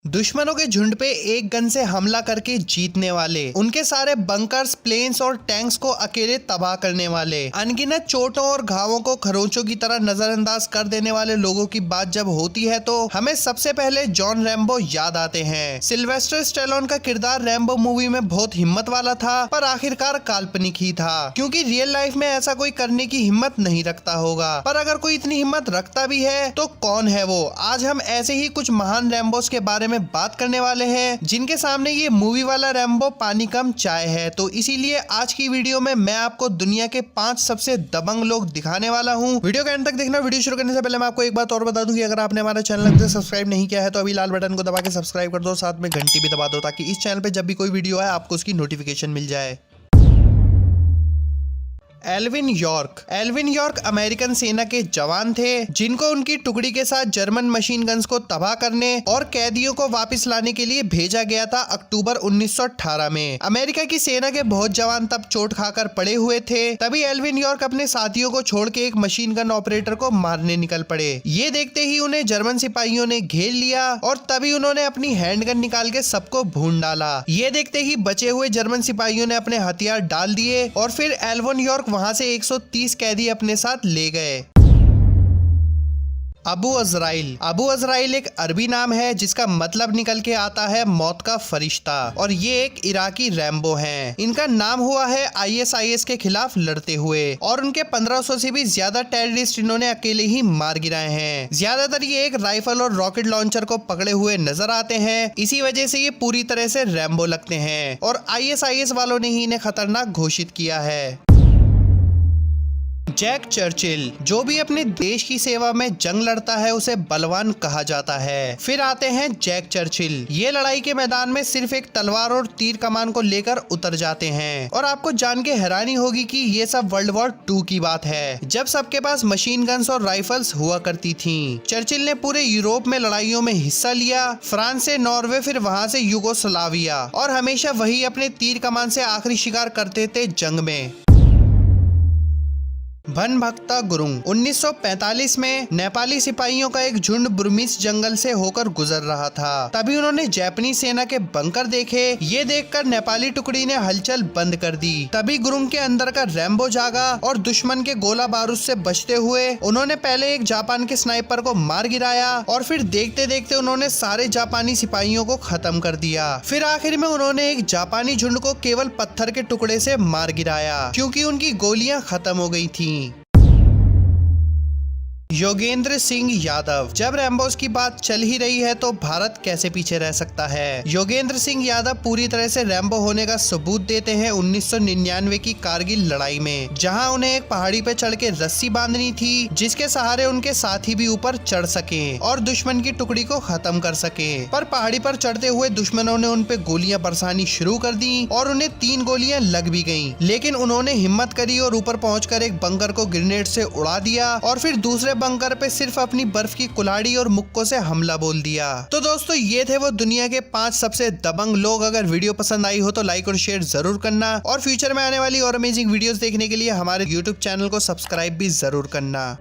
दुश्मनों के झुंड पे एक गन से हमला करके जीतने वाले, उनके सारे बंकर्स, प्लेन्स और टैंक्स को अकेले तबाह करने वाले, अनगिनत चोटों और घावों को खरोंचों की तरह नजरअंदाज कर देने वाले लोगों की बात जब होती है तो हमें सबसे पहले जॉन रैम्बो याद आते हैं। सिल्वेस्टर स्टेलोन का किरदार रैम्बो मूवी में बहुत हिम्मत वाला था, पर आखिरकार काल्पनिक ही था, क्योंकि रियल लाइफ में ऐसा कोई करने की हिम्मत नहीं रखता होगा। पर अगर कोई इतनी हिम्मत रखता भी है तो कौन है वो? आज हम ऐसे ही कुछ महान रैम्बोस के बारे में बात करने वाले हैं, जिनके सामने ये मूवी वाला रैम्बो पानी कम चाय है। तो इसीलिए आज की वीडियो में मैं आपको दुनिया के 5 सबसे दबंग लोग दिखाने वाला हूँ। वीडियो के अंत तक देखना। वीडियो शुरू करने से पहले मैं आपको एक बात और बता दूं कि अगर आपने हमारा चैनल से सब्सक्राइब नहीं किया है तो अभी लाल बटन को दबा के सब्सक्राइब कर दो, साथ में घंटी भी दबा दो, ताकि इस चैनल पे जब भी कोई वीडियो आए आपको उसकी नोटिफिकेशन मिल जाए। एल्विन यॉर्क अमेरिकन सेना के जवान थे, जिनको उनकी टुकड़ी के साथ जर्मन मशीन गन्स को तबाह करने और कैदियों को वापस लाने के लिए भेजा गया था अक्टूबर 1918 में। अमेरिका की सेना के बहुत जवान तब चोट खाकर पड़े हुए थे। तभी एल्विन यॉर्क अपने साथियों को छोड़ के एक मशीन गन ऑपरेटर को मारने निकल पड़े। ये देखते ही उन्हें जर्मन सिपाहियों ने घेर लिया और तभी उन्होंने अपनी हैंडगन निकाल के सबको भून डाला। ये देखते ही बचे हुए जर्मन सिपाहियों ने अपने हथियार डाल दिए और फिर एल्विन यॉर्क वहां से 130 कैदी अपने साथ ले गए। अबू अजराइल एक अरबी नाम है जिसका मतलब निकल के आता है मौत का फरिश्ता, और ये एक इराकी रैम्बो हैं। इनका नाम हुआ है ISIS के खिलाफ लड़ते हुए, और उनके 1500 से भी ज्यादा टेररिस्ट इन्होंने अकेले ही मार गिराए हैं। ज्यादातर ये एक राइफल और रॉकेट लॉन्चर को पकड़े हुए नजर आते हैं, इसी वजह से ये पूरी तरह से रैम्बो लगते हैं, और ISIS वालों ने ही इन्हें खतरनाक घोषित किया है। जैक चर्चिल, जो भी अपने देश की सेवा में जंग लड़ता है उसे बलवान कहा जाता है। फिर आते हैं जैक चर्चिल, ये लड़ाई के मैदान में सिर्फ एक तलवार और तीर कमान को लेकर उतर जाते हैं, और आपको जान के हैरानी होगी कि ये सब वर्ल्ड वॉर 2 की बात है, जब सबके पास मशीन गन्स और राइफल्स हुआ करती थीं। चर्चिल ने पूरे यूरोप में लड़ाइयों में हिस्सा लिया, फ्रांस से नॉर्वे, फिर वहां से युगोस्लाविया, और हमेशा वही अपने तीर कमान से आखिरी शिकार करते थे जंग में। भनभक्ता गुरुंग, 1945 में नेपाली सिपाहियों का एक झुंड बुर्मीस जंगल से होकर गुजर रहा था। तभी उन्होंने जापानी सेना के बंकर देखे। ये देखकर नेपाली टुकड़ी ने हलचल बंद कर दी। तभी गुरुंग के अंदर का रैम्बो जागा और दुश्मन के गोला बारूद से बचते हुए उन्होंने पहले एक जापान के स्नाइपर को मार गिराया, और फिर देखते देखते उन्होंने सारे जापानी सिपाहियों को खत्म कर दिया। फिर आखिर में उन्होंने एक जापानी झुंड को केवल पत्थर के टुकड़े से मार गिराया, क्योंकि उनकी गोलियां खत्म हो गई थी। योगेंद्र सिंह यादव, जब रैम्बोस की बात चल ही रही है तो भारत कैसे पीछे रह सकता है। योगेंद्र सिंह यादव पूरी तरह से रैम्बो होने का सबूत देते हैं 1999 की कारगिल लड़ाई में, जहां उन्हें एक पहाड़ी पे चढ़ के रस्सी बांधनी थी, जिसके सहारे उनके साथी भी ऊपर चढ़ सके और दुश्मन की टुकड़ी को खत्म कर सके। पर पहाड़ी पर चढ़ते हुए दुश्मनों ने उन पे गोलियां बरसानी शुरू कर दी और उन्हें 3 गोलियां लग भी गयी, लेकिन उन्होंने हिम्मत करी और ऊपर पहुंचकर एक बंकर को ग्रेनेड से उड़ा दिया, और फिर दूसरे बंकर पे सिर्फ अपनी बर्फ की कुल्हाड़ी और मुक्कों से हमला बोल दिया। तो दोस्तों, ये थे वो दुनिया के 5 सबसे दबंग लोग। अगर वीडियो पसंद आई हो तो लाइक और शेयर जरूर करना, और फ्यूचर में आने वाली और अमेजिंग वीडियोस देखने के लिए हमारे YouTube चैनल को सब्सक्राइब भी जरूर करना।